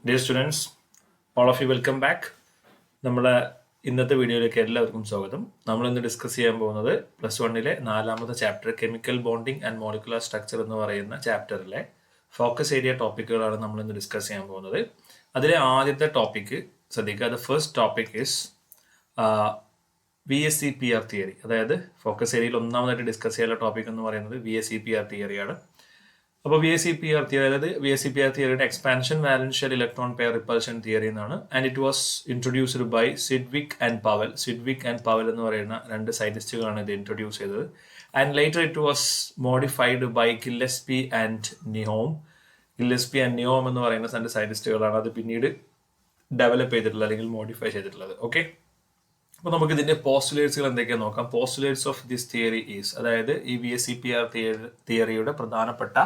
Dear students, all of you welcome back. നമ്മുടെ ഇന്നത്തെ വീഡിയോയിലേക്ക് എല്ലാവർക്കും സ്വാഗതം. നമ്മൾ ഇന്ന് ഡിസ്കസ് ചെയ്യാൻ പോകുന്നത് +1 നാലാമത്തെ chapter chemical bonding and molecular structure എന്ന് പറയുന്ന ചാപ്റ്ററിലെ ഫോക്കസ് ഏരിയ ടോപ്പിക്കുകളാണ് നമ്മൾ ഇന്ന് ഡിസ്കസ് ചെയ്യാൻ പോകുന്നത്. അതിലെ ആദ്യത്തെ ടോപ്പിക്ക് ശ്രദ്ധിക്കുക. The first topic is VSEPR theory. അതായത് ഫോക്കസ് ഏരിയയിൽ ഒന്നാമതായിട്ട് ഡിസ്കസ് ചെയ്യാനുള്ള ടോപ്പിക് എന്ന് പറയുന്നത് VSEPR തിയറിയാണ്. അപ്പോൾ VSEPR തിയറി, അതായത് VSEPR തിയറിയുടെ expansion valence shell electron pair repulsion theory എന്നാണ്. And it was introduced by Sidgwick and Powell. Sidgwick and Powell എന്ന് പറയുന്ന രണ്ട് സയന്റിസ്റ്റുകളാണ് ഇത് ഇൻട്രൊഡ്യൂസ് ചെയ്തത്. And later it was modified by Gillespie and നിയോം. ഗില്ലസ്പി ആൻഡ് നിയോം എന്ന് പറയുന്ന രണ്ട് സയന്റിസ്റ്റുകളാണ് അത് പിന്നീട് ഡെവലപ്പ് ചെയ്തിട്ടുള്ളത് അല്ലെങ്കിൽ മോഡിഫൈ ചെയ്തിട്ടുള്ളത്. ഓക്കെ, അപ്പോൾ നമുക്ക് ഇതിന്റെ പോസ്റ്റുലേറ്റ്സുകൾ എന്തൊക്കെയാ നോക്കാം. Postulates of this theory is, അതായത് ഈ VSEPR തിയറിയുടെ പ്രധാനപ്പെട്ട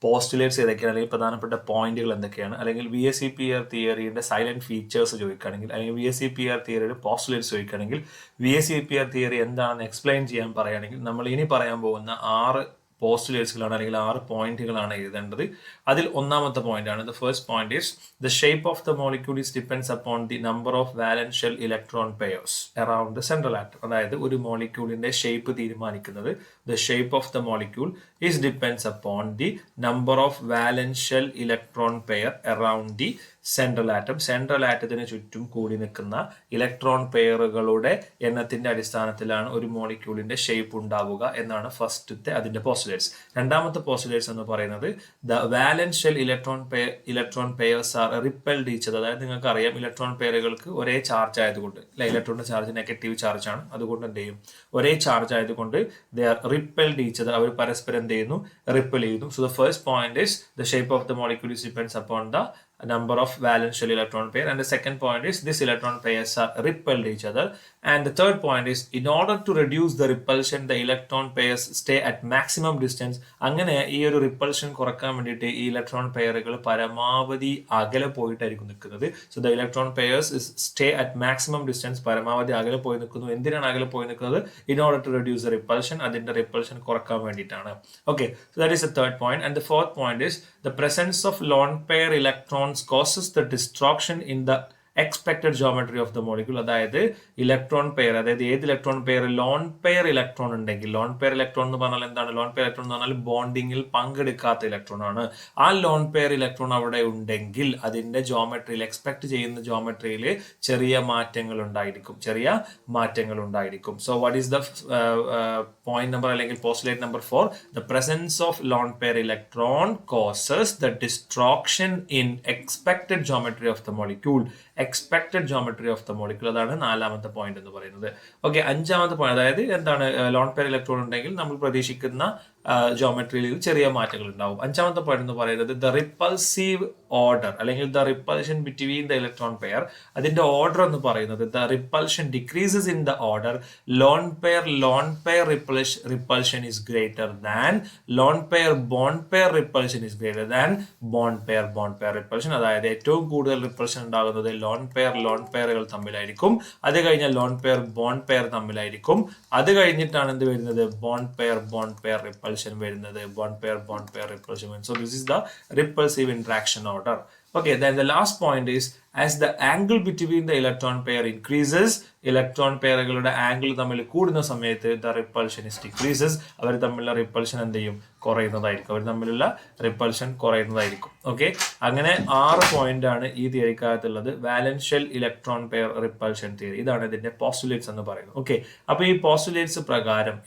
പോസ്റ്റുലേറ്റ്സ് ഏതൊക്കെയാണ്, അല്ലെങ്കിൽ പ്രധാനപ്പെട്ട പോയിന്റുകൾ എന്തൊക്കെയാണ്, അല്ലെങ്കിൽ VSEPR തിയറിയുടെ സൈലന്റ് ഫീച്ചേഴ്സ് ചോദിക്കുകയാണെങ്കിൽ, അല്ലെങ്കിൽ VSEPR തിയറിയുടെ പോസ്റ്റുലേറ്റ്സ് ചോദിക്കുകയാണെങ്കിൽ, VSEPR തിയറി എന്താണെന്ന് എക്സ്പ്ലെയിൻ ചെയ്യാൻ പറയുകയാണെങ്കിൽ നമ്മൾ ഇനി പറയാൻ പോകുന്ന 6 പോസ്റ്റുലേറ്റ്സുകളാണ് അല്ലെങ്കിൽ 6 പോയിന്റുകളാണ് എഴുതേണ്ടത്. അതിൽ ഒന്നാമത്തെ പോയിന്റ് ആണ്, the first point is the shape of the molecule is depends upon the number of valence shell electron pairs around the central atom. അതായത് ഒരു മോളിക്യൂളിന്റെ ഷേപ്പ് തീരുമാനിക്കുന്നത്, the shape of the molecule is depends upon the number of valence shell electron pair around the central atom. Central ആറ്റത്തിന് ചുറ്റും കൂടി നിൽക്കുന്ന electron പെയറുകളുടെ എണ്ണത്തിന്റെ അടിസ്ഥാനത്തിലാണ് ഒരു മോളിക്യൂളിന്റെ ഷേപ്പ് ഉണ്ടാവുക എന്നാണ് ഫസ്റ്റത്തെ അതിന്റെ പോസ്റ്റുലേറ്റ്സ്. രണ്ടാമത്തെ പോസ്റ്റുലേറ്റ്സ് എന്ന് പറയുന്നത് the valence shell electron pairs are repelled each other. അതായത് നിങ്ങൾക്ക് അറിയാം, ഇലക്ട്രോൺ പെയറുകൾക്ക് ഒരേ ചാർജ് ആയതുകൊണ്ട്, ഇലക്ട്രോണിന്റെ ചാർജ് നെഗറ്റീവ് ചാർജ് ആണ്, അതുകൊണ്ട് എന്ത് ചെയ്യും, ഒരേ ചാർജ് ആയതുകൊണ്ട് they are repelled each other. അവർ പരസ്പരം എന്ത് ചെയ്യുന്നു, റിപ്പൽ ചെയ്യുന്നു. So the first point is the shape of the molecule is depends upon the number of valence shell electron pair, and the second point is this electron pairs are repelled each other, and the third point is in order to reduce the repulsion the electron pairs stay at maximum distance. അങ്ങനെ ഈ ഒരു repulsion കുറക്കാൻ വേണ്ടിയിട്ട് ഈ electron പെയറുകൾ പരമാവധി അകലെ പോയിട്ടായിരിക്കും നിൽക്കുന്നത്. So the electron pairs stay at maximum distance, പരമാവധി അകലെ പോയി നിൽക്കുന്നു. എന്തിനാണ് അകലെ പോയി നിൽക്കുന്നത്? In order to reduce the repulsion, അതിന്റെ റിപ്പൾഷൻ കുറക്കാൻ വേണ്ടിയിട്ടാണ്. Okay, so that is the third point. And the fourth point is the presence of lone pair electrons causes the destruction in the expected geometry of the molecule. അതായത് electron pair, അതായത് ഏത് electron pair, loan pair electron ഉണ്ടെങ്കിൽ, loan pair electron എന്ന് പറഞ്ഞാൽ എന്താണ്? Loan pair electron എന്ന് പറഞ്ഞാൽ ബോണ്ടിങ്ങിൽ പങ്കെടുക്കാത്ത electron ആണ്. ആ ലോൺ പെയർ ഇലക്ട്രോൺ അവിടെ ഉണ്ടെങ്കിൽ അതിന്റെ ജോമെട്രിയിൽ, എക്സ്പെക്ട് ചെയ്യുന്ന ജോമെട്രിയിൽ ചെറിയ മാറ്റങ്ങൾ ഉണ്ടായിരിക്കും. So what is the point number അല്ലെങ്കിൽ postulate number 4? The presence of lone pair electron causes the distortion in expected geometry of the molecule. Expected geometry of the molecule, അതാണ് നാലാമത്തെ പോയിന്റ് എന്ന് പറയുന്നത്. ഓക്കെ, അഞ്ചാമത്തെ പോയിന്റ്, അതായത് എന്താണ്, loan pair electron ഉണ്ടെങ്കിൽ നമ്മൾ പ്രതീക്ഷിക്കുന്ന ജോമെട്രിയിൽ ചെറിയ മാറ്റങ്ങൾ ഉണ്ടാവും. അഞ്ചാമത്തെ പോയിന്റ് എന്ന് പറയുന്നത് ദ റിപ്പൾസീവ് ഓർഡർ അല്ലെങ്കിൽ the repulsion between the electron pair. അതിന്റെ ഓർഡർ എന്ന് പറയുന്നത് the repulsion decreases in the order lone pair repulsion is greater than lone pair bond pair repulsion is greater than bond pair repulsion. അതായത് ഏറ്റവും കൂടുതൽ repulsion ഉണ്ടാകുന്നത് loan പെയറുകൾ തമ്മിലായിരിക്കും. അത് കഴിഞ്ഞാൽ loan pair bond pair തമ്മിലായിരിക്കും. അത് കഴിഞ്ഞിട്ടാണ് എന്ത് വരുന്നത്, ബോണ്ട് പെയർ റിപ്പൾഷൻ വരുന്നത്. Bond pair repulsion. So this is the repulsive interaction order. Okay, then the last point is as the angle between the electron pair increases, electron പെയറുകളുടെ angle തമ്മിൽ കൂടുന്ന സമയത്ത് the repulsion is decreases. അവർ തമ്മിലുള്ള repulsion എന്ത് ചെയ്യും, കുറയുന്നതായിരിക്കും. Okay, അങ്ങനെ 6 point ആണ് ഈ തിയറിക്കകത്തുള്ളത്. Valence shell electron pair repulsion theory, ഇതാണ് ഇതിന്റെ പോസ്റ്റുലേറ്റ്സ് എന്ന് പറയുന്നത്. ഓക്കെ, അപ്പൊ ഈ പോസ്റ്റുലേറ്റ്സ് പ്രകാരം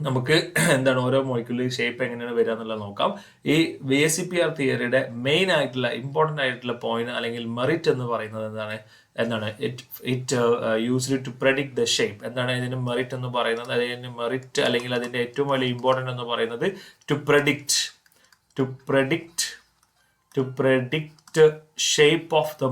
നമുക്ക് എന്താണ്, ഓരോ മോളിക്യൂളിൽ ഷേപ്പ് എങ്ങനെയാണ് വരിക എന്നുള്ളത് നോക്കാം. ഈ VSEPR തിയറിയുടെ മെയിൻ ആയിട്ടുള്ള ഇമ്പോർട്ടൻ്റ് ആയിട്ടുള്ള പോയിന്റ് അല്ലെങ്കിൽ മെറിറ്റ് എന്ന് പറയുന്നത് എന്താണ് it used to predict the shape. എന്താണ് ഇതിന്റെ മെറിറ്റ് എന്ന് പറയുന്നത്? അതിന്റെ മെറിറ്റ് അല്ലെങ്കിൽ അതിന്റെ ഏറ്റവും വലിയ ഇമ്പോർട്ടൻ്റ് എന്ന് പറയുന്നത് to predict shape of the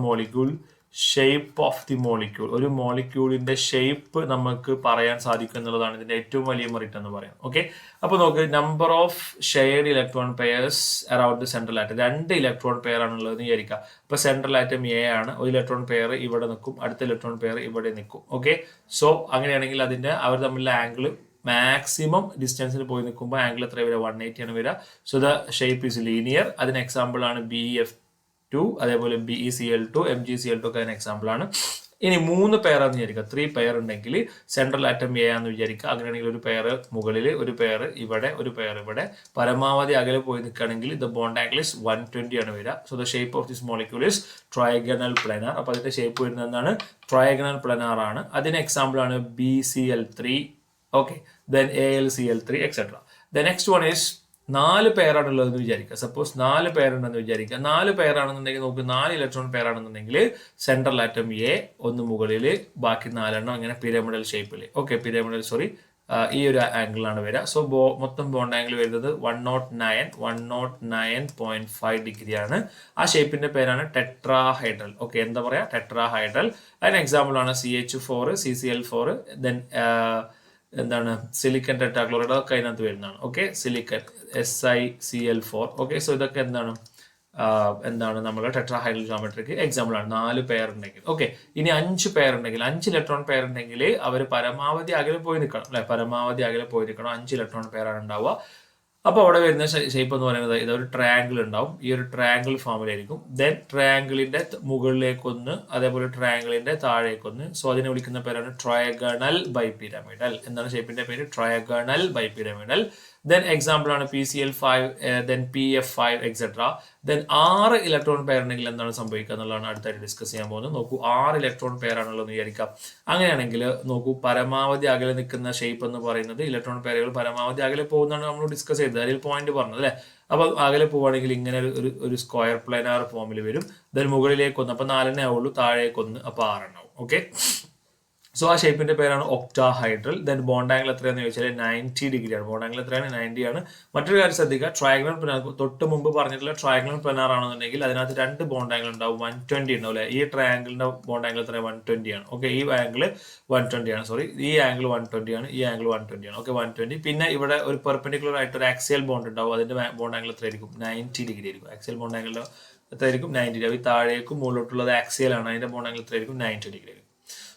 molecule. ഒരു മോളിക്യൂളിന്റെ ഷേപ്പ് നമുക്ക് പറയാൻ സാധിക്കും എന്നുള്ളതാണ് ഇതിന്റെ ഏറ്റവും വലിയ മെറിറ്റ് എന്ന് പറയാം. ഓക്കെ, അപ്പൊ നോക്ക്, number of shared electron pairs around the central atom. 2 electron pair ആണുള്ളത് എന്ന് വിചാരിക്കുക. അപ്പൊ സെൻട്രൽ ആറ്റം A ആണ്. ഒരു ഇലക്ട്രോൺ പെയർ ഇവിടെ നിൽക്കും, അടുത്ത ഇലക്ട്രോൺ പെയർ ഇവിടെ നിൽക്കും. ഓക്കെ, സോ അങ്ങനെയാണെങ്കിൽ അവർ തമ്മിലുള്ള ആംഗിൾ മാക്സിമം ഡിസ്റ്റൻസിൽ പോയി നിൽക്കുമ്പോൾ ആംഗിൾ എത്ര വരിക, 180 ആണ് വരിക. So the shape is linear. അതിന് എക്സാമ്പിൾ ആണ് BF 2, അതേപോലെ BeCl2, MgCl2 ഒക്കെ അതിന് എക്സാമ്പിൾ ആണ്. ഇനി 3 പെയറാന്ന് വിചാരിക്കുക, 3 പെയർ ഉണ്ടെങ്കിൽ സെൻട്രൽ ആറ്റം എ ആണെന്ന് വിചാരിക്കുക. അങ്ങനെയാണെങ്കിൽ ഒരു പെയർ മുകളിൽ, ഒരു പെയർ ഇവിടെ, ഒരു പെയർ ഇവിടെ. പരമാവധി അകലെ പോയി നിൽക്കുകയാണെങ്കിൽ ദ ബോണ്ട് ആംഗിൾ ഇസ് 120 ആണ് വരിക. So the shape of this molecule is trigonal planar. അപ്പോൾ അതിന്റെ ഷേപ്പ് വരുന്നത് എന്താണ്? ട്രയാഗണൽ പ്ലാനാർ ആണ്. അതിന് എക്സാമ്പിൾ ആണ് BeCl3, okay, then AlCl3 etcetera. The next one is 4 പെയറാണുള്ളതെന്ന് വിചാരിക്കുക. സപ്പോസ് 4 പെയറുണ്ടെന്ന് വിചാരിക്കുക. 4 പെയറാണെന്നുണ്ടെങ്കിൽ നമുക്ക് 4 ഇലക്ട്രോൺ പെയറാണെന്നുണ്ടെങ്കിൽ സെൻട്രൽ ആറ്റം എ, ഒന്ന് മുകളിൽ, ബാക്കി 4 അങ്ങനെ പിരമിഡൽ ഷേപ്പിൽ. ഓക്കെ, പിരമിഡൽ ഈ ഒരു ആംഗിളാണ് വരിക. സോ മൊത്തം ബോണ്ട് ആംഗിൾ വരുന്നത് 109.5 ഡിഗ്രി ആണ്. ആ ഷേപ്പിന്റെ പേരാണ് ടെട്രാഹൈഡ്രൽ. ഓക്കെ, എന്താ പറയാ? ടെട്രാഹൈഡ്രൽ. അതിന് എക്സാമ്പിൾ ആണ് CH4, CCl4, ദെൻ എന്താണ് സിലിക്കൺ ടെട്രാക്ലോറൈഡ്, അതൊക്കെ അതിനകത്ത് വരുന്നതാണ്. Okay, silicon SiCl4. Okay, so ഇതൊക്കെ എന്താണ് നമ്മുടെ ടെട്രാഹൈഡ്രൽ ജോമെട്രിക്ക് എക്സാമ്പിൾ ആണ്. 4 പെയർ ഉണ്ടെങ്കിൽ. ഓക്കെ, ഇനി 5 പെയർ ഉണ്ടെങ്കിൽ, 5 ഇലക്ട്രോൺ പെയർ ഉണ്ടെങ്കിൽ അവർ പരമാവധി അകലെ പോയി നിൽക്കണം അല്ലെ, പരമാവധി അകലെ പോയി നിൽക്കണം. 5 ഇലക്ട്രോൺ പെയറാണ് ഉണ്ടാവുക. അപ്പോൾ അവിടെ വരുന്ന ഷേപ്പ് എന്ന് പറയുന്നത് ഇതൊരു ട്രയാങ്കിൾ ഉണ്ടാവും. ഈ ഒരു ട്രയാങ്കിൾ ഫോമിലായിരിക്കും. ദെൻ ട്രയാങ്കിളിന്റെ മുകളിലേക്കൊന്ന്, അതേപോലെ ട്രയാങ്കിളിന്റെ താഴേക്കൊന്ന്. സോ അതിനെ വിളിക്കുന്ന പേരാണ് ട്രയഗണൽ ബൈപിരമിഡൽ. എന്താണ് ഷേപ്പിന്റെ പേര്? Trigonal bipyramidal. ദെൻ എക്സാമ്പിൾ ആണ് PCl5, then PF5 etcetera. Then 6 electron pair ഉണ്ടെങ്കിൽ എന്താണ് സംഭവിക്കുക എന്നുള്ളതാണ് അടുത്തായിട്ട് ഡിസ്കസ് ചെയ്യാൻ പോകുന്നത്. നോക്കൂ, 6 ഇലക്ട്രോൺ പെയർ ആണല്ലോ എന്ന് വിചാരിക്കാം. അങ്ങനെയാണെങ്കിൽ നോക്കൂ, പരമാവധി അകലെ നിൽക്കുന്ന ഷേപ്പ് എന്ന് പറയുന്നത് ഇലക്ട്രോൺ പെയറുകൾ പരമാവധി അകലെ പോകുന്നതാണ് നമ്മൾ ഡിസ്കസ് ചെയ്തത്, അതിൽ പോയിന്റ് പറഞ്ഞത് അല്ലെ. അപ്പൊ അകലെ പോവുകയാണെങ്കിൽ ഇങ്ങനെ ഒരു സ്ക്വയർ പ്ലാനാർ ഫോമിൽ വരും. ദെൻ മുകളിലേക്ക് ഒന്ന്, അപ്പൊ 4 ആവുള്ളൂ, താഴേക്കൊന്ന്, അപ്പൊ 6 ആവും. ഓക്കെ, സോ ആ ഷേപ്പിന്റെ പേരാണ് ഒക്ടാഹൈഡ്രൽ. ദെൻ ബോണ്ട് ആംഗിൾ എത്രയാണെന്ന് ചോദിച്ചാൽ 90 ഡിഗ്രിയാണ്. ബോണ്ട് ആംഗിൾ എത്രയാണ്? 90 ആണ്. മറ്റൊരു കാര്യം ശ്രദ്ധിക്കുക, ട്രയാഗണൽ പ്ലാനാർ, തൊട്ട് മുമ്പ് പറഞ്ഞിട്ടുള്ള ട്രയാഗണൽ പ്ലാനാർ ആണെന്നുണ്ടെങ്കിൽ അതിനകത്ത് 2 ബോണ്ട് ആംഗിൾ ഉണ്ടാവും. 120 ഉണ്ടാവും അല്ലെ. ഈ ട്രയാംഗിളിന്റെ ബോണ്ട് ആംഗിൾ എത്ര? 120 ആണ്. ഓക്കെ, ഈ ആംഗിൾ 120 ആണ്, സോറി, ഈ ആംഗിൾ 120 ആണ്, ഈ ആംഗിൾ 120 ആണ്. ഓക്കെ, 120. പിന്നെ ഇവിടെ ഒരു പെർപെൻഡിക്കുലർ ആയിട്ട് ഒരു ആക്സിയൽ ബോണ്ട് ഉണ്ടാവും. അതിന്റെ ബോണ്ട് ആംഗിൾ എത്രയായിരിക്കും? 90 ഡിഗ്രി ആയിരിക്കും. ആക്സിയൽ ബോണ്ട് ആംഗിൾ എത്രയായിരിക്കും? 90 ഡിഗ്രി. ഈ താഴേക്കും മുകളിലോട്ടുള്ളത് ആക്സിയൽ ആണ്, അതിന്റെ ബോണ്ട് ആംഗിൾ എത്രയായിരിക്കും? 90 ഡിഗ്രി ആയിരിക്കും.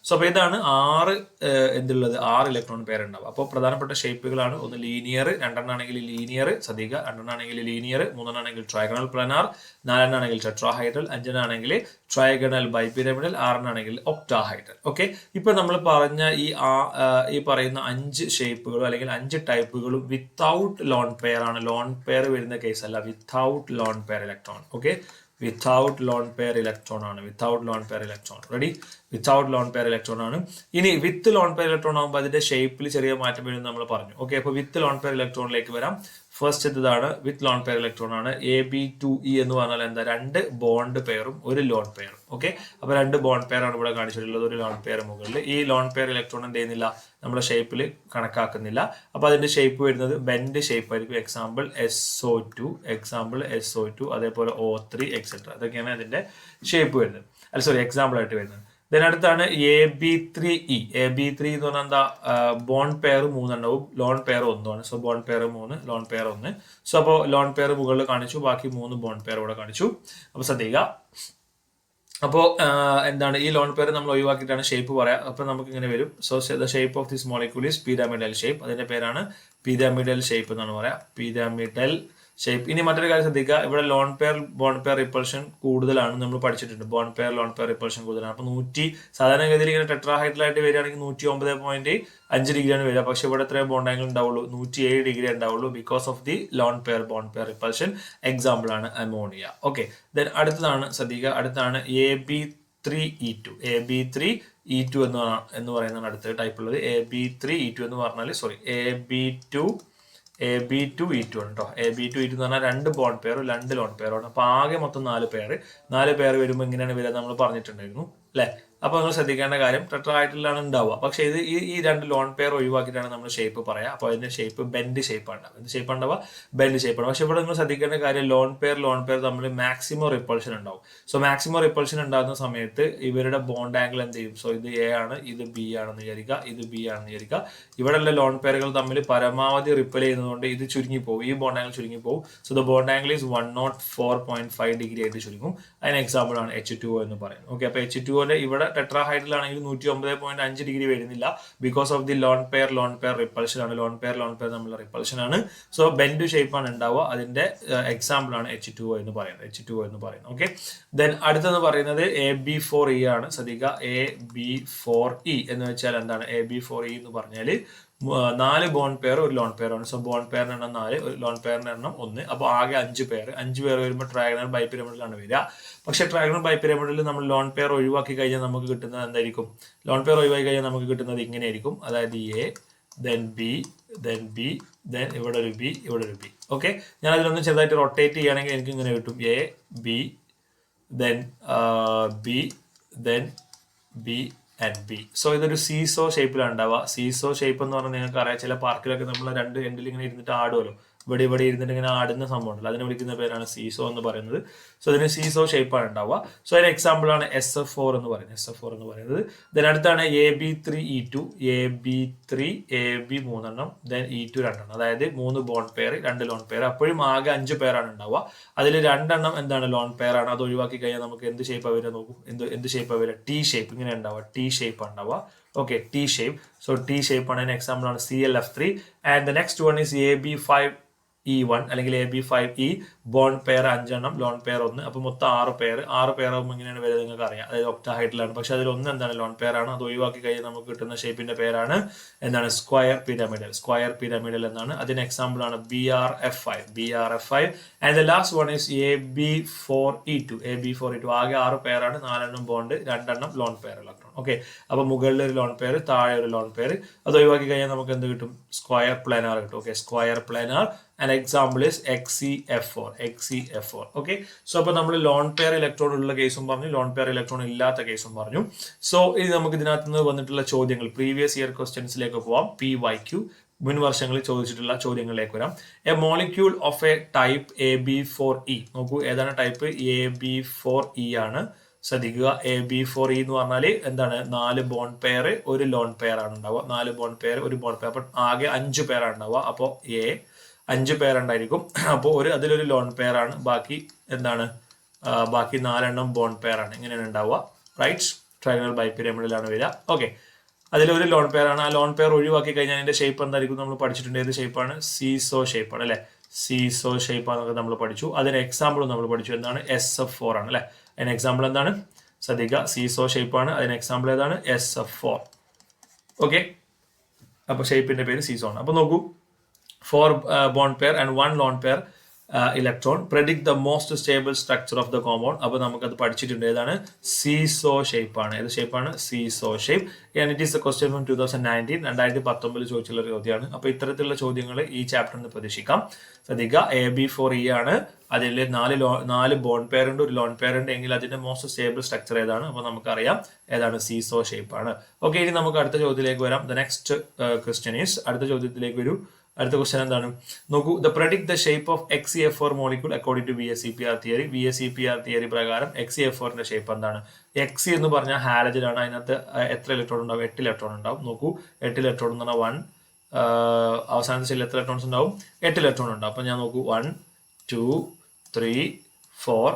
സോ അപ്പോൾ ഇതാണ് 6 6 ഇലക്ട്രോൺ പെയർ ഉണ്ടാവും. അപ്പോൾ പ്രധാനപ്പെട്ട ഷേപ്പുകളാണ്. ഒന്ന് ലീനിയർ, 2 ആണെങ്കിൽ ലീനിയർ, ശ്രദ്ധിക്കുക, 2 ആണെങ്കിൽ ലീനിയർ, 3 ആണെങ്കിൽ ട്രയാഗണൽ പ്ലാനാർ, 4 ആണെങ്കിൽ ടെട്രാഹൈഡ്രൽ, 5 ആണെങ്കിൽ ട്രയാഗണൽ ബൈപിരമിഡൽ, 6 ആണെങ്കിൽ ഒക്ടാഹൈഡ്രൽ. ഓക്കെ, ഇപ്പൊ നമ്മൾ പറഞ്ഞ ഈ പറയുന്ന 5 ഷേപ്പുകളും അല്ലെങ്കിൽ 5 ടൈപ്പുകളും വിത്തൗട്ട് ലോൺ പെയർ ആണ്. ലോൺ പെയർ വരുന്ന കേസ് അല്ല, without lone pair electron. Okay, without lone pair electron ആണ്. Without lone pair electron, ready? Without lone pair electron ആണ്. ഇനി വിത്ത് ലോൺ പെയർ ഇലക്ട്രോൺ ആകുമ്പോൾ അതിന്റെ ഷേപ്പിൽ ചെറിയ മാറ്റം വരും നമ്മൾ പറഞ്ഞു. ഓക്കെ, അപ്പോൾ വിത്ത് ലോൺ പെയർ ഇലക്ട്രോണിലേക്ക് വരാം. ഫസ്റ്റ് ഇതാണ് വിത്ത് ലോൺ പെയർ ഇലക്ട്രോൺ ആണ്. AB2E എന്ന് പറഞ്ഞാൽ എന്താ? 2 ബോണ്ട് പെയറും ഒരു ലോൺ പെയറും. ഓക്കെ, അപ്പൊ 2 ബോണ്ട് പെയർ ആണ് ഇവിടെ കാണിച്ചിട്ടുള്ളത്, ഒരു ലോൺ പെയർ മുകളിൽ. ഈ ലോൺ പെയർ ഇലക്ട്രോൺ എന്ത് ചെയ്യുന്നില്ല? നമ്മുടെ ഷേപ്പിൽ കണക്കാക്കുന്നില്ല. അപ്പൊ അതിന്റെ ഷേപ്പ് വരുന്നത് ബെൻഡ് ഷേപ്പ് ആയിരിക്കും. എക്സാമ്പിൾ SO2, അതേപോലെ O3 എക്സെട്ര. ഇതൊക്കെയാണ് അതിന്റെ ഷേപ്പ് വരുന്നത്. അല്ല, സോറി, എക്സാമ്പിൾ ആയിട്ട് വരുന്നത്. ദെൻ അടുത്താണ് AB3E. AB3 എന്ന് പറഞ്ഞാൽ എന്താ? ബോണ്ട് പെയർ 3 ഉണ്ടാവും, ലോൺ പെയർ 1 ആണ്. So bond pair 3, lone pair 1. So അപ്പോൾ ലോൺ പെയർ മുകളിൽ കാണിച്ചു, ബാക്കി 3 ബോണ്ട് പെയർ ഇവിടെ കാണിച്ചു. അപ്പൊ ശ്രദ്ധിക്കുക, അപ്പോൾ എന്താണ് ഈ ലോൺ പെയർ നമ്മൾ ഒഴിവാക്കിയിട്ടാണ് ഷേപ്പ് പറയാം. അപ്പൊ നമുക്ക് ഇങ്ങനെ വരും. So the shape of this molecule is pyramidal shape. അതിന്റെ പേരാണ് പിരമിഡൽ ഷേപ്പ് എന്നാണ് പറയാ, പിരമിഡൽ ഷേപ്പ്. ഇനി മറ്റൊരു കാര്യം ശ്രദ്ധിക്കുക, ഇവിടെ lone pair bond pair repulsion കൂടുതലാണ്, നമ്മൾ പഠിച്ചിട്ടുണ്ട്. Bond pair lone pair repulsion കൂടുതലാണ്. അപ്പൊ സാധാരണഗതിയിൽ ഇങ്ങനെ ടെട്രാഹൈഡ്രലായിട്ട് വരികയാണെങ്കിൽ 109.5 ഡിഗ്രിയാണ് വരിക. പക്ഷെ ഇവിടെ എത്ര ബോണ്ട് ആംഗിൾ ഉണ്ടാവുള്ളൂ? 107 ഡിഗ്രി ഉണ്ടാവുള്ളൂ, because of the loan pair bond pair repulsion. Example ആണ് അമോണിയ. ഓക്കെ, ദെൻ അടുത്തതാണ് ശ്രദ്ധിക്കുക, അടുത്താണ് AB3E2. AB3E2 എന്ന് പറയുന്നതാണ് അടുത്ത ടൈപ്പ് ഉള്ളത്. AB3E2 എന്ന് പറഞ്ഞാൽ, സോറി, AB2E2 ആണ് കേട്ടോ. AB2E2 എന്ന് പറഞ്ഞാൽ 2 ബോണ്ട് പെയറും 2 ലോൺ പെയറും ആണ്. അപ്പൊ ആകെ മൊത്തം 4 പെയർ വരുമ്പോൾ ഇങ്ങനെയാണ് വരിക, നമ്മൾ പറഞ്ഞിട്ടുണ്ടായിരുന്നു അല്ലെ. അപ്പൊ നിങ്ങൾ ശ്രദ്ധിക്കേണ്ട കാര്യം, ടെട്രാഹൈഡ്രലാണ് ഉണ്ടാവുക. പക്ഷെ ഇത് ഈ 2 ലോൺ പെയർ ഒഴിവാക്കിയിട്ടാണ് നമ്മൾ ഷേപ്പ് പറയാം. അപ്പൊ അതിന്റെ ഷേപ്പ് ബെൻഡ് ഷേപ്പ് ഉണ്ടാവുക. എന്ത് ഷേപ്പ് ഉണ്ടാവുക? ബെൻഡ് ഷേപ്പ് ആണ്. പക്ഷെ ഇവിടെ നിങ്ങൾ ശ്രദ്ധിക്കേണ്ട കാര്യം, ലോൺ പെയർ തമ്മിൽ മാക്സിമം റിപ്പൾഷൻ ഉണ്ടാവും. സോ മാക്സിമം റിപ്പൾഷൻ ഉണ്ടാകുന്ന സമയത്ത് ഇവരുടെ ബോണ്ട് ആംഗിൾ എന്ത് ചെയ്യും? സോ ഇത് A ആണ്, ഇത് B ആണെന്ന് വിചാരിക്കുക, ഇത് B ആണെന്ന് വിചാരിക്കുക. ഇവിടെയുള്ള ലോൺ പെയറുകൾ തമ്മിൽ പരമാവധി റിപ്പൽ ചെയ്യുന്നതുകൊണ്ട് ഇത് ചുരുങ്ങി പോകും, ഈ ബോണ്ട് ആംഗിൾ ചുരുങ്ങി പോകും. So the bond angle is 104.5 degree ആയിട്ട് ചുരുങ്ങും. അതിന് എക്സാമ്പിൾ ആണ് H2O എന്ന് പറയുന്നത്. ഓക്കെ, അപ്പൊ H2O ഇവിടെ ടെട്രാഹൈഡ്രലാണെങ്കിൽ 109.5 ഡിഗ്രി വരുന്നില്ല. Because of the lone pair repulsion ആണ്. ലോൺ പെയർ തമ്മിലുള്ള റിപ്പൾഷൻ ആണ്. സോ ബെൻഡ് ഷേപ്പ് ആണ് ഉണ്ടാവുക. അതിന്റെ എക്സാമ്പിൾ ആണ് H2O എന്ന് പറയുന്നത്. ഓക്കെ, ദെൻ അടുത്തെന്ന് പറയുന്നത് AB4E ആണ്. ശ്രദ്ധിക്കുക, AB4E എന്ന് വെച്ചാൽ എന്താണ്? AB4E എന്ന് പറഞ്ഞാൽ 4 ബോണ്ട് പെയർ ഒരു ലോൺ പെയർ ആണ്. സോ ബോണ്ട് പെയറിന് എണ്ണം 4, ഒരു ലോൺ പെയറിന് എണ്ണം 1. അപ്പോൾ ആകെ 5 പേർ വരുമ്പോൾ ട്രയാഗണൽ ബൈപിരമിഡിലാണ് വരിക. പക്ഷെ ട്രയാഗണൽ ബൈപിരമിഡിൽ നമ്മൾ ലോൺ പെയർ ഒഴിവാക്കി കഴിഞ്ഞാൽ നമുക്ക് കിട്ടുന്നത് എന്തായിരിക്കും? ലോൺ പെയർ ഒഴിവാക്കി കഴിഞ്ഞാൽ നമുക്ക് കിട്ടുന്നത് ഇങ്ങനെയായിരിക്കും. അതായത് A, then B, then B, then ഇവിടെ ഒരു B, ഇവിടെ ഒരു B. ഓക്കെ, ഞാൻ അതിലൊന്ന് ചെറുതായിട്ട് റൊട്ടേറ്റ് ചെയ്യുകയാണെങ്കിൽ എനിക്ക് ഇങ്ങനെ കിട്ടും A, B, then B, then B and B. So ഇതൊരു സീസോ ഷേപ്പിലാണ് ഉണ്ടാവുക. സീസോ ഷേപ്പ് എന്ന് പറഞ്ഞാൽ നിങ്ങൾക്ക് അറിയാം, ചില പാർക്കിലൊക്കെ നമ്മൾ 2 എൻഡിൽ ഇങ്ങനെ ഇരുന്നിട്ട് ആടുമല്ലോ. ഇവിടെ ഇരുന്നിട്ട് ഇങ്ങനെ ആടുന്ന സംഭവം ഉണ്ടല്ലോ, അതിനെ വിളിക്കുന്ന പേരാണ് സീസോ എന്ന് പറയുന്നത്. സോ ഇതിന് സീസോ ഷേപ്പാണ് ഉണ്ടാവുക. സോ അതിന് എക്സാമ്പിൾ ആണ് SF4 എന്ന് പറയുന്നത്. ദെൻ അടുത്താണ് AB3E2, AB3, AB 3 then E2 2. അതായത് 3 ബോണ്ട് പെയർ 2 ലോൺ പെയർ. അപ്പോഴും ആകെ 5 പേരാണ് ഉണ്ടാവുക. അതിൽ 2 എന്താണ്? ലോൺ പെയർ ആണ്. അത് ഒഴിവാക്കി കഴിഞ്ഞാൽ നമുക്ക് എന്ത് ഷേപ്പാണ് വരിക? നോക്കൂ, എന്ത് ഷേപ്പാണ് വരിക? T shape. ഇങ്ങനെ ഉണ്ടാവുക, T ഷേപ്പ് ഉണ്ടാവുക. Okay, T shape. So T shape ആണ്. അതിന് എക്സാമ്പിൾ ആണ് ClF3. And the next one is AB5E1 അല്ലെങ്കിൽ AB5E. Bond pair 5, lone pair 1. അപ്പോൾ മൊത്തം 6 പെയർ ആകുമ്പോൾ ഇങ്ങനെയാണ് വരുന്നത്, നിങ്ങൾക്ക് അറിയാം. അതായത് ഒക്ടാഹൈഡ്രലാണ്. പക്ഷെ അതിൽ ഒന്ന് എന്താണ്? ലോൺ പെയർ ആണ്. അത് ഒഴിവാക്കി കഴിഞ്ഞാൽ നമുക്ക് കിട്ടുന്ന ഷേപ്പിന്റെ പേരാണ് എന്താണ്? സ്ക്വയർ പിരമിഡൽ എന്നാണ്. അതിന് എക്സാമ്പിൾ ആണ് BRF5. And the last one is AB4E2. ആകെ 6 പെയറാണ്. 4 bond, 2 loan pair electron. Okay, അപ്പൊ മുകളിൽ ഒരു ലോൺ പെയർ, താഴെ ഒരു ലോൺ പെയർ. അത് ഒഴിവാക്കി കഴിഞ്ഞാൽ നമുക്ക് എന്ത് കിട്ടും? സ്ക്വയർ പ്ലാനാർ കിട്ടും. Okay, square planar. And example is XeF4. Okay, so അപ്പൊ നമ്മൾ ലോൺ പെയർ ഇലക്ട്രോൺ ഉള്ള കേസും പറഞ്ഞു, ലോൺ പെയർ ഇലക്ട്രോൺ ഇല്ലാത്ത കേസും പറഞ്ഞു. സോ ഇനി നമുക്ക് ഇതിനകത്ത് നിന്ന് വന്നിട്ടുള്ള ചോദ്യങ്ങൾ, പ്രീവിയസ് ഇയർ ക്വസ്റ്റ്യൻസിലേക്ക് പോവാം. PYQ മുൻ വർഷങ്ങളിൽ ചോദിച്ചിട്ടുള്ള ചോദ്യങ്ങളിലേക്ക് വരാം. A molecule of A type AB4E. നോക്കൂ, ഏതാണ് ടൈപ്പ്? AB4E ആണ്. ശ്രദ്ധിക്കുക, AB4E എന്ന് പറഞ്ഞാൽ എന്താണ്? 4 ബോണ്ട് പെയർ ഒരു ലോൺ പെയർ ആണ് ഉണ്ടാവുക. 4 ബോണ്ട് പെയർ ഒരു ബോണ്ട് പെയർ. അപ്പൊ ആകെ 5 പേരാണ് ഉണ്ടാവുക. അപ്പോൾ 5 പേർ ഉണ്ടായിരിക്കും. അപ്പോൾ അതിലൊരു ലോൺ പെയർ ആണ്. ബാക്കി എന്താണ്? ബാക്കി 4 ബോണ്ട് പെയർ ആണ്. ഇങ്ങനെയാണ് ഉണ്ടാവുക. റൈറ്റ്, ട്രയാഗണൽ ബൈപിരമിഡിലാണ് വരിക. ഓക്കെ, അതിലൊരു ലോൺ പെയർ ആണ്. ആ ലോൺ പെയർ ഒഴിവാക്കി കഴിഞ്ഞാൽ അതിന്റെ ഷേപ്പ് എന്തായിരിക്കും? നമ്മൾ പഠിച്ചിട്ടുണ്ട്. ഏത് ഷേപ്പാണ്? സീസോ ഷേപ്പാണ് അല്ലെ? സീസോ ഷേപ്പാന്നൊക്കെ നമ്മൾ പഠിച്ചു. അതിന് എക്സാമ്പിളും നമ്മൾ പഠിച്ചു. എന്താണ്? SF4 ആണ് അല്ലെ? അതിന് എക്സാമ്പിൾ എന്താണ്? ശ്രദ്ധിക്കുക, സീസോ ഷേപ്പാണ്. അതിന് എക്സാമ്പിൾ ഏതാണ്? SF4. ഓക്കെ, അപ്പൊ ഷേപ്പിന്റെ പേര് സീസോ ആണ്. അപ്പൊ നോക്കൂ, 4 bond pair and 1 lone pair electron. Predict the most stable structure of the compound. അപ്പോൾ നമുക്കത് പഠിച്ചിട്ടുണ്ട്. ഏതാണ്? സീസോ ഷേപ്പ് ആണ്. ഏത് ഷേപ്പാണ്? Seesaw shape. And it is a question from 2019 ചോദിച്ചുള്ള ഒരു ചോദ്യമാണ്. അപ്പോൾ ഇത്തരത്തിലുള്ള ചോദ്യങ്ങൾ ഈ ചാപ്റ്ററിന് പ്രതീക്ഷിക്കാം. ശ്രദ്ധിക്കുക, AB4E ആണ്. അതിൽ 4 ബോണ്ട് പെയർ ഉണ്ട്, ഒരു ലോൺ പെയർ ഉണ്ട് എങ്കിൽ അതിന്റെ മോസ്റ്റ് സ്റ്റേബിൾ സ്ട്രക്ചർ ഏതാണ്? അപ്പോൾ നമുക്കറിയാം ഏതാണ്? സീസോ ഷേപ്പ് ആണ്. ഓക്കെ, ഇനി നമുക്ക് അടുത്ത ചോദ്യത്തിലേക്ക് വരാം. ദ നെക്സ്റ്റ് ക്വസ്റ്റ്യൻ ഈസ്, അടുത്ത ചോദ്യത്തിലേക്ക് വരൂ. അടുത്ത ക്വസ്റ്റ്യൻ എന്താണ്? നോക്കൂ, predict the shape of XeF4 molecule according to VSEPR theory. VSEPR theory പ്രകാരം XeF4ന്റെ ഷേപ്പ് എന്താണ്? Xe എന്ന് പറഞ്ഞാൽ ഹാലജൻ ആണ്. അതിനകത്ത് എത്ര ഇലക്ട്രോൺ ഉണ്ടാവും? 8 ഇലക്ട്രോൺ ഉണ്ടാവും. നോക്കൂ, 8 ഇലക്ട്രോൺ എന്ന് പറഞ്ഞാൽ 1, അവസാനത്തെ ഷെല്ലിൽ എത്ര ഇലക്ട്രോൺസ് ഉണ്ടാവും? 8 ഇലക്ട്രോൺ ഉണ്ടാവും. അപ്പൊ ഞാൻ നോക്കൂ, 1, 2, 3, 4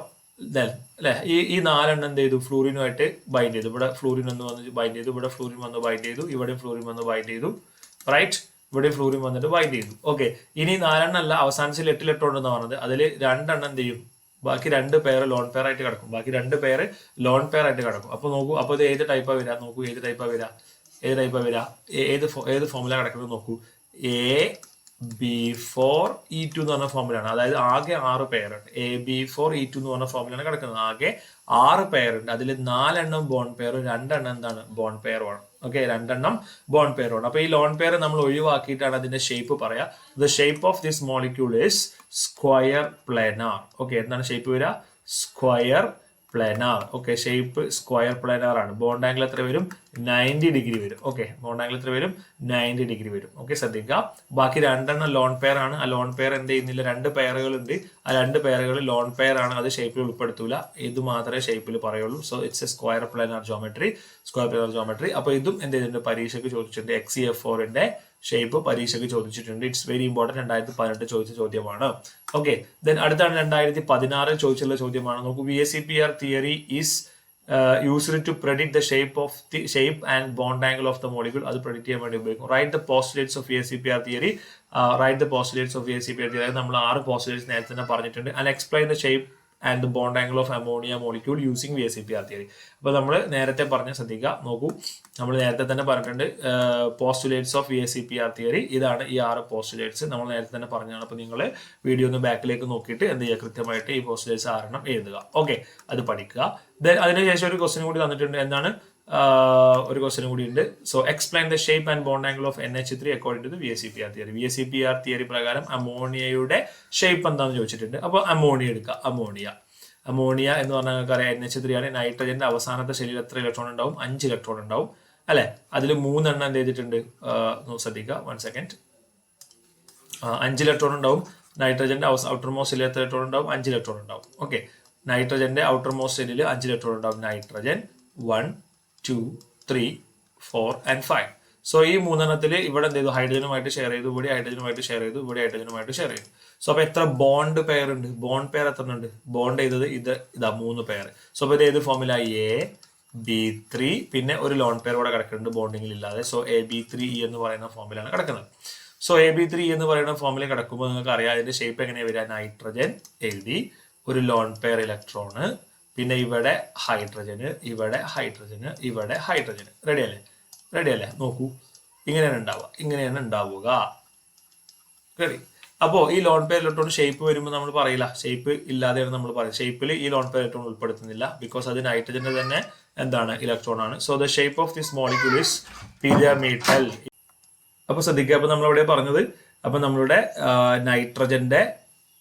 അല്ലെ? ഈ 4 എന്ത് ചെയ്തു? ഫ്ലൂറിനുമായിട്ട് ബൈൻഡ് ചെയ്തു. ഇവിടെ ഫ്ലൂറിൻ എന്ന് വന്ന് ബൈൻഡ് ചെയ്തു, ഇവിടെ ഫ്ലൂറിൻ വന്ന് ബൈൻഡ് ചെയ്തു, ഇവിടെ ഫ്ലൂറിൻ വന്ന് ബൈൻഡ് ചെയ്തു. റൈറ്റ്, ഇവിടെ ഫ്ലൂറിൻ വന്നിട്ട് ബൈൻഡ് ചെയ്തു. ഓക്കെ, ഇനി 4 അല്ല, അവസാനത്തിൽ 8 ഇലക്ട്രോൺ എന്ന് പറഞ്ഞത്. അതിൽ 2 എന്ത് ചെയ്യും? ബാക്കി 2 പേര് ലോൺ പെയർ ആയിട്ട് കിടക്കും. ബാക്കി 2 പേര് ലോൺ പെയർ ആയിട്ട് കിടക്കും. അപ്പൊ നോക്കൂ, അപ്പൊ ഇത് ഏത് ടൈപ്പാ വരിക? നോക്കൂ, ഏത് ടൈപ്പാ വരിക? ഏത് ഫോമുല കിടക്കുന്നത്? നോക്കൂ, AB4E2 എന്ന് പറഞ്ഞ ഫോമുലാണ്. അതായത് ആകെ 6 പേരുണ്ട്. AB4E2 എന്ന് പറഞ്ഞ ഫോമുലാണ് കിടക്കുന്നത്. ആകെ 6 പേരുണ്ട്. അതിൽ 4 ബോണ്ട് പെയറും 2 എന്താണ്? ബോണ്ട് പെയറുമാണ്. ഓക്കെ, 2 ബോണ്ട് പെയറുമാണ്. അപ്പൊ ഈ ലോൺ പെയർ നമ്മൾ ഒഴിവാക്കിയിട്ടാണ് അതിന്റെ ഷേപ്പ് പറയാ. The shape of this molecule is square planar. Okay, എന്താണ് ഷേപ്പ് വരിക? Square planar. Okay, shape square planar ആണ്. ബോണ്ട് ആംഗിൾ എത്ര വരും? 90 ഡിഗ്രി വരും. ഓക്കെ, ബോണ്ട് ആംഗിൾ എത്ര വരും? 90 ഡിഗ്രി വരും. ഓക്കെ, ശ്രദ്ധിക്കുക, ബാക്കി 2 ലോൺ പെയർ ആണ്. ആ ലോൺ പെയർ എന്ത് ചെയ്യുന്നില്ല? 2 പെയറുകൾ ഉണ്ട്. ആ 2 പെയറുകൾ ലോൺ പെയർ ആണ്. അത് ഷേപ്പിൽ ഉൾപ്പെടുത്തൂല. ഇത് മാത്രമേ ഷേപ്പിൽ പറയുള്ളൂ. So it's A square planar geometry. അപ്പൊ ഇതും എന്ത് ചെയ്തിട്ടുണ്ട്? പരീക്ഷയ്ക്ക് ചോദിച്ചിട്ടുണ്ട്. XeF4ന്റെ ഷേപ്പ് പരീക്ഷയ്ക്ക് ചോദിച്ചിട്ടുണ്ട്. It's very important. 2018 ചോദിച്ച ചോദ്യമാണ്. ഓക്കെ, ദെൻ അടുത്താണ് 2016 ചോദിച്ചുള്ള ചോദ്യമാണ്. നോക്കൂ, VSEPR theory is used to predict the shape and bond angle of the molecule. അത് പ്രെഡിക്ട് ചെയ്യാൻ വേണ്ടി ഉപയോഗിക്കും. Write the postulates of VSEPR theory. അതായത് നമ്മൾ 6 പോസ്റ്റുലേറ്റ്സ് നേരത്തെ തന്നെ പറഞ്ഞിട്ടുണ്ട്. And explain the shape and the bond angle of ammonia molecule using VSEPR theory. അപ്പോൾ നമ്മൾ നേരത്തെ പറഞ്ഞ ശ്രദ്ധിക്കുക, നോക്കൂ, നമ്മൾ നേരത്തെ തന്നെ പറഞ്ഞിട്ടുണ്ട് പോസ്റ്റുലേറ്റ്സ് ഓഫ് VSEPR തിയറി. ഇതാണ് ഈ 6 പോസ്റ്റുലേറ്റ്സ് നമ്മൾ നേരത്തെ തന്നെ പറഞ്ഞതാണ്. അപ്പോൾ നിങ്ങൾ വീഡിയോ ഒന്ന് ബാക്കിലേക്ക് നോക്കിയിട്ട് എന്ത് ചെയ്യുക, കൃത്യമായിട്ട് ഈ പോസ്റ്റുലേറ്റ്സ് 6 എഴുതുക. ഓക്കെ, അത് പഠിക്കുക. ദെൻ അതിനുശേഷം ഒരു ക്വസ്റ്റ്യൻ കൂടി തന്നിട്ടുണ്ട്. എന്താണ് ഒരു ക്വസ്റ്റ്യൻ കൂടി ഉണ്ട്. So explain the shape and bond angle of NH3 according to the VSEPR theory. VSEPR theory പ്രകാരം അമോണിയയുടെ ഷേപ്പ് എന്താണെന്ന് ചോദിച്ചിട്ടുണ്ട്. അപ്പോൾ അമോണിയ എടുക്കുക. അമോണിയ എന്ന് പറഞ്ഞാൽ നമുക്കറിയാം NH3 ആണ്. നൈട്രജന്റെ അവസാനത്തെ ഷെല്ലിൽ എത്ര ഇലക്ട്രോൺ ഉണ്ടാവും? 5 ഇലക്ട്രോൺ ഉണ്ടാവും അല്ലെ. അതിൽ 3 എന്ത് ചെയ്തിട്ടുണ്ട്, ശ്രദ്ധിക്കുക, 1 സെക്കൻഡ്. 5 ഇലക്ട്രോൺ ഉണ്ടാവും. നൈട്രജന്റെ ഔട്ടർ മോസ്റ്റ് ഷെല്ലിൽ എത്ര ഇലക്ട്രോൺ ഉണ്ടാവും? 5 ഇലക്ട്രോൺ ഉണ്ടാവും. ഓക്കെ, നൈട്രജന്റെ ഔട്ടർ മോസ്റ്റ് ഷെല്ലിൽ 5 ഇലക്ട്രോൺ ഉണ്ടാവും. Nitrogen 1, 2, 3, 4 and 5. സോ ഈ 3 ഇവിടെ എന്ത് ചെയ്തു, ഹൈഡ്രജനുമായിട്ട് ഷെയർ ചെയ്തു, ഇവിടെ ഹൈഡ്രജനുമായിട്ട് ഷെയർ ചെയ്തു, ഇവിടെ ഹൈഡ്രജനുമായിട്ട് ഷെയർ ചെയ്തു. സോ അപ്പൊ എത്ര ബോണ്ട് പെയർ ഉണ്ട്? ബോണ്ട് പെയർ എത്ര ഉണ്ട്? ബോണ്ട് ചെയ്തത് ഇതാ 3 പെയർ. സോ അപ്പൊ ഇത് ഏത് ഫോമില? AB3, പിന്നെ ഒരു ലോൺ പെയർ ഇവിടെ കിടക്കുന്നുണ്ട് ബോണ്ടിങ്ങിൽ ഇല്ലാതെ. സോ AB3E എന്ന് പറയുന്ന ഫോമിലാണ് കിടക്കുന്നത്. സോ AB3E എന്ന് പറയുന്ന ഫോമിൽ കിടക്കുമ്പോൾ നിങ്ങൾക്ക് അറിയാം അതിന്റെ ഷേപ്പ് എങ്ങനെയാണ് വരിക. നൈട്രജൻ എഴുതി, ഒരു ലോൺ പെയർ ഇലക്ട്രോണ്, പിന്നെ ഇവിടെ ഹൈഡ്രജന്, ഇവിടെ ഹൈഡ്രജന്, ഇവിടെ ഹൈഡ്രജന്. റെഡി അല്ലേ? നോക്കൂ, ഇങ്ങനെയാണ് ഉണ്ടാവുക. റെഡി. അപ്പോൾ ഈ ലോൺ പെയർ ഇലക്ട്രോൺ ഷേപ്പ് വരുമ്പോൾ നമ്മൾ പറയില്ല, ഷേപ്പ് ഇല്ലാതെയാണ് നമ്മൾ പറയുന്നത്. ഷേപ്പിൽ ഈ ലോൺ പെയർ ഇലക്ട്രോൺ ഉൾപ്പെടുത്തുന്നില്ല, ബിക്കോസ് അത് നൈട്രജന്റെ തന്നെ എന്താണ്, ഇലക്ട്രോൺ ആണ്. So the shape of this molecule is pyramidal. അപ്പൊ ശ്രദ്ധിക്കുക, അപ്പൊ നമ്മളിവിടെ പറഞ്ഞത്, അപ്പൊ നമ്മളുടെ നൈട്രജന്റെ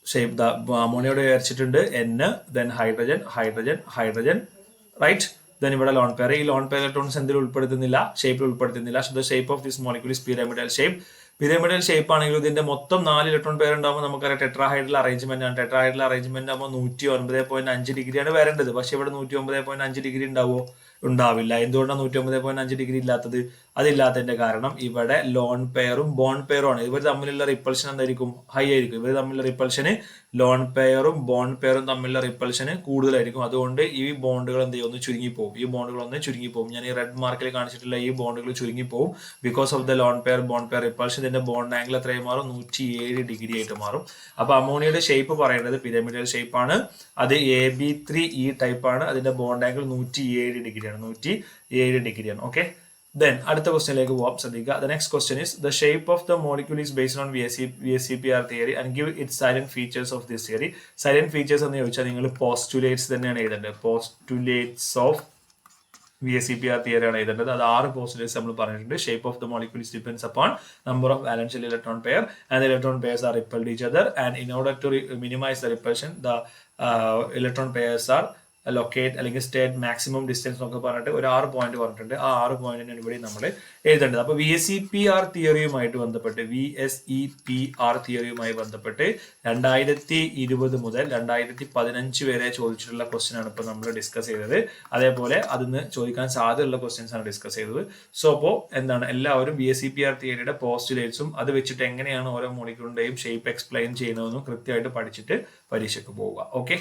ഷേപ്പ് അമോണിയോട് വിചാരിച്ചിട്ടുണ്ട് N, then hydrogen, right. Then ഇവിടെ ലോൺ പെയർ. ഈ ലോൺ പെയർ ഇലക്ട്രോൺസ് എന്തിൽ ഉൾപ്പെടുത്തുന്നില്ല? ഷേപ്പിൽ ഉൾപ്പെടുത്തുന്നില്ല. So the shape of this molecule is pyramidal shape. Pyramidal shape ആണെങ്കിൽ ഇതിന്റെ മൊത്തം 4 ഇലക്ട്രോൺ പെയർ ഉണ്ടാകുമ്പോൾ നമുക്കറിയാം ടെട്രാഹൈഡ്രൽ അറേഞ്ച്മെന്റ് ആണ്. ടെട്രാഹൈഡ്രൽ അറേഞ്ച്മെന്റ് ആകുമ്പോൾ 109.5 ഡിഗ്രിയാണ് വരേണ്ടത്. പക്ഷെ ഇവിടെ 109.5 ഡിഗ്രി ഉണ്ടാവുമോ? ഉണ്ടാവില്ല. എന്തുകൊണ്ടാണ് 109.5 ഡിഗ്രി ഇല്ലാത്തത്? അതില്ലാത്തതിന്റെ കാരണം ഇവിടെ ലോൺ പെയറും ബോണ്ട് പെയറും ആണ്. ഇവർ തമ്മിലുള്ള റിപ്പൾഷൻ എന്തായിരിക്കും? ഹൈ ആയിരിക്കും. ഇവർ തമ്മിലുള്ള റിപ്പൾഷന്, ലോൺ പെയറും ബോണ്ട് പെയറും തമ്മിലുള്ള റിപ്പൾഷന് കൂടുതലായിരിക്കും. അതുകൊണ്ട് ഈ ബോണ്ടുകൾ എന്ത് ചെയ്യും? ഒന്ന് ചുരുങ്ങിപ്പോവും. ഞാൻ ഈ റെഡ് മാർക്കിൽ കാണിച്ചിട്ടുള്ള ഈ ബോണ്ടുകൾ ചുരുങ്ങിപ്പോവും. Because of the lone pair bond pair repulsion. ഇതിന്റെ ബോണ്ട് ആംഗിൾ എത്രയായി മാറും? 107 ഡിഗ്രി ആയിട്ട് മാറും. അപ്പൊ അമോണിയയുടെ ഷേപ്പ് പറയുന്നത് പിരമിഡൽ ഷേപ്പ് ആണ്. അത് AB3E ടൈപ്പ് ആണ്. അതിന്റെ ബോണ്ട് ആംഗിൾ 107 ഡിഗ്രിയാണ്. 107 ഡിഗ്രിയാണ്. ഓക്കെ, ദെൻ അടുത്ത ക്വസ്റ്റ്യനിലേക്ക് പോവാം. ശ്രദ്ധിക്കുക. The next question is the shape of the molecule is based on VSEPR theory and give it silent features of this theory. Silent features എന്ന് ചോദിച്ചാൽ നിങ്ങൾ പോസ്റ്റുലേറ്റ്സ് തന്നെയാണ് എഴുതേണ്ടത്. പോസ്റ്റുലേറ്റ്സ് ഓഫ് VSEPR തിയറി ആണ് എഴുതേണ്ടത്. അത് 6 പോസ്റ്റുലേറ്റ്സ് നമ്മൾ പറഞ്ഞിട്ടുണ്ട്. Shape of the molecule depends upon number of valence shell electron pair and electron pairs are repelled each other and in order to minimise the repulsion the electron pairs are locate അല്ലെങ്കിൽ state maximum distance എന്നൊക്കെ പറഞ്ഞിട്ട് ഒരു 6 point പറഞ്ഞിട്ടുണ്ട്. ആ 6 പോയിന്റിനാണ് ഇവിടെ നമ്മൾ എഴുതേണ്ടത്. അപ്പൊ VSEPR തിയറിയുമായിട്ട് ബന്ധപ്പെട്ട് 2020 മുതൽ 2015 വരെ ചോദിച്ചിട്ടുള്ള ക്വസ്റ്റ്യൻ ആണ് ഇപ്പൊ നമ്മൾ ഡിസ്കസ് ചെയ്തത്. അതേപോലെ അതിന് ചോദിക്കാൻ സാധ്യതയുള്ള ക്വസ്റ്റ്യൻസ് ആണ് ഡിസ്കസ് ചെയ്തത്. സോ അപ്പോൾ എന്താണ്, എല്ലാവരും VSEPR തിയറിയുടെ പോസ്റ്റുലേറ്റ്സും അത് വെച്ചിട്ട് എങ്ങനെയാണ് ഓരോ മോളിക്യൂളിന്റെയും ഷേപ്പ് എക്സ്പ്ലെയിൻ ചെയ്യുന്നതെന്നും കൃത്യമായിട്ട് പഠിച്ചിട്ട് പരീക്ഷയ്ക്ക് പോവുക. ഓക്കെ.